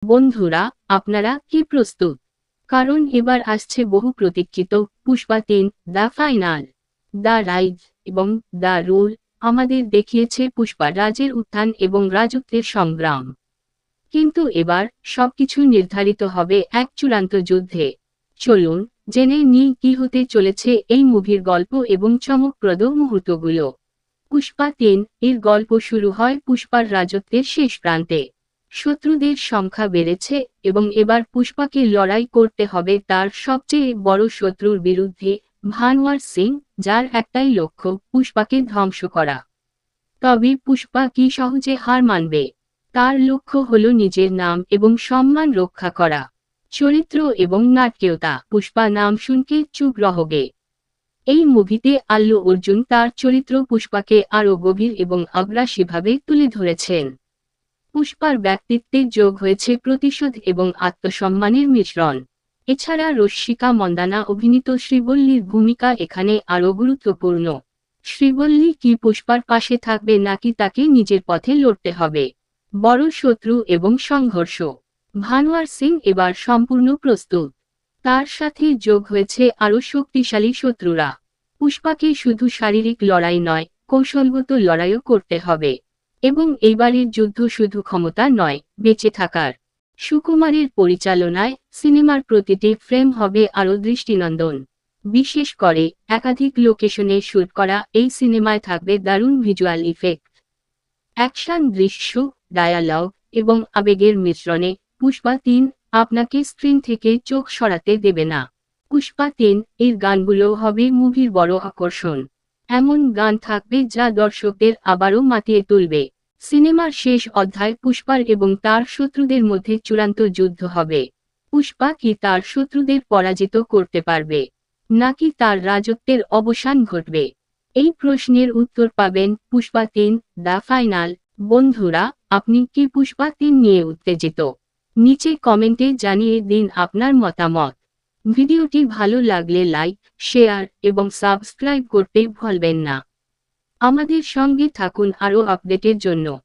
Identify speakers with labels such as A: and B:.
A: বন্ধুরা, আপনারা কি প্রস্তুত? কারণ এবার আসছে বহু প্রতীক্ষিত Pushpa ৩ the final. The rise এবং দ্য রুল আমাদের দেখিয়েছে পুষ্পা রাজের উত্থান এবং রাজত্বের সংগ্রাম। কিন্তু এবার সবকিছু নির্ধারিত হবে এক চূড়ান্ত যুদ্ধে। চলুন জেনে নিই কি হতে চলেছে এই মুভির গল্প এবং চমকপ্রদ মুহূর্তগুলো। পুষ্পা ৩ এর গল্প শুরু হয় পুষ্পার রাজত্বের শেষ প্রান্তে। শত্রুদের সংখ্যা বেড়েছে এবং এবার পুষ্পাকে লড়াই করতে হবে তার সবচেয়ে বড় শত্রুর বিরুদ্ধে, ভানওয়ার সিং, যার একটাই লক্ষ্য পুষ্পাকে ধ্বংস করা। তবে পুষ্পা কি সহজে হার মানবে? তার লক্ষ্য হল নিজের নাম এবং সম্মান রক্ষা করা। চরিত্র এবং নাটকীয়তা। পুষ্পা নাম শুনকে চুপ রহগে। এই মুভিতে আল্লু অর্জুন তার চরিত্র পুষ্পাকে আরও গভীর এবং আগ্রাসীভাবে তুলে ধরেছেন। পুষ্পার ব্যক্তিত্বে যোগ হয়েছে প্রতিশোধ এবং আত্মসম্মানের মিশ্রণ। এছাড়া রশ্মিকা মন্দানা অভিনীত শ্রীবল্লীর ভূমিকা এখানে আরও গুরুত্বপূর্ণ। শ্রীবল্লী কি পুষ্পার পাশে থাকবে নাকি তাকে নিজের পথে লড়তে হবে? বড় শত্রু এবং সংঘর্ষ। ভানওয়ার সিং এবার সম্পূর্ণ প্রস্তুত। তার সাথে যোগ হয়েছে আরও শক্তিশালী শত্রুরা। পুষ্পাকে শুধু শারীরিক লড়াই নয়, কৌশলগত লড়াইও করতে হবে। এবং এইবারের যুদ্ধ শুধু ক্ষমতা নয়, বেঁচে থাকার। সুকুমারের পরিচালনায় সিনেমার প্রতিটি ফ্রেম হবে আরও দৃষ্টিনন্দন। বিশেষ করে একাধিক লোকেশনে শুট করা এই সিনেমায় থাকবে দারুণ ভিজুয়াল ইফেক্ট, অ্যাকশন দৃশ্য, ডায়ালগ এবং আবেগের মিশ্রণে পুষ্পা ৩ আপনাকে স্ক্রিন থেকে চোখ সরাতে দেবে না। পুষ্পা ৩ এর গানগুলো হবে মুভির বড় আকর্ষণ। এমন গান থাকবে যা দর্শকদের আবারও মাতিয়ে তুলবে। সিনেমার শেষ অধ্যায় পুষ্পার এবং তার শত্রুদের মধ্যে চূড়ান্ত যুদ্ধ হবে। পুষ্পা কি তার শত্রুদের পরাজিত করতে পারবে, নাকি তার রাজত্বের অবসান ঘটবে? এই প্রশ্নের উত্তর পাবেন পুষ্পা ৩ দ্য ফাইনাল। বন্ধুরা, আপনি কি পুষ্পা ৩ নিয়ে উত্তেজিত? নিচে কমেন্টে জানিয়ে দিন আপনার মতামত। ভিডিওটি ভালো লাগলে লাইক, শেয়ার এবং সাবস্ক্রাইব করতে ভুলবেন না। আমাদের সঙ্গে থাকুন আরও আপডেটের জন্য।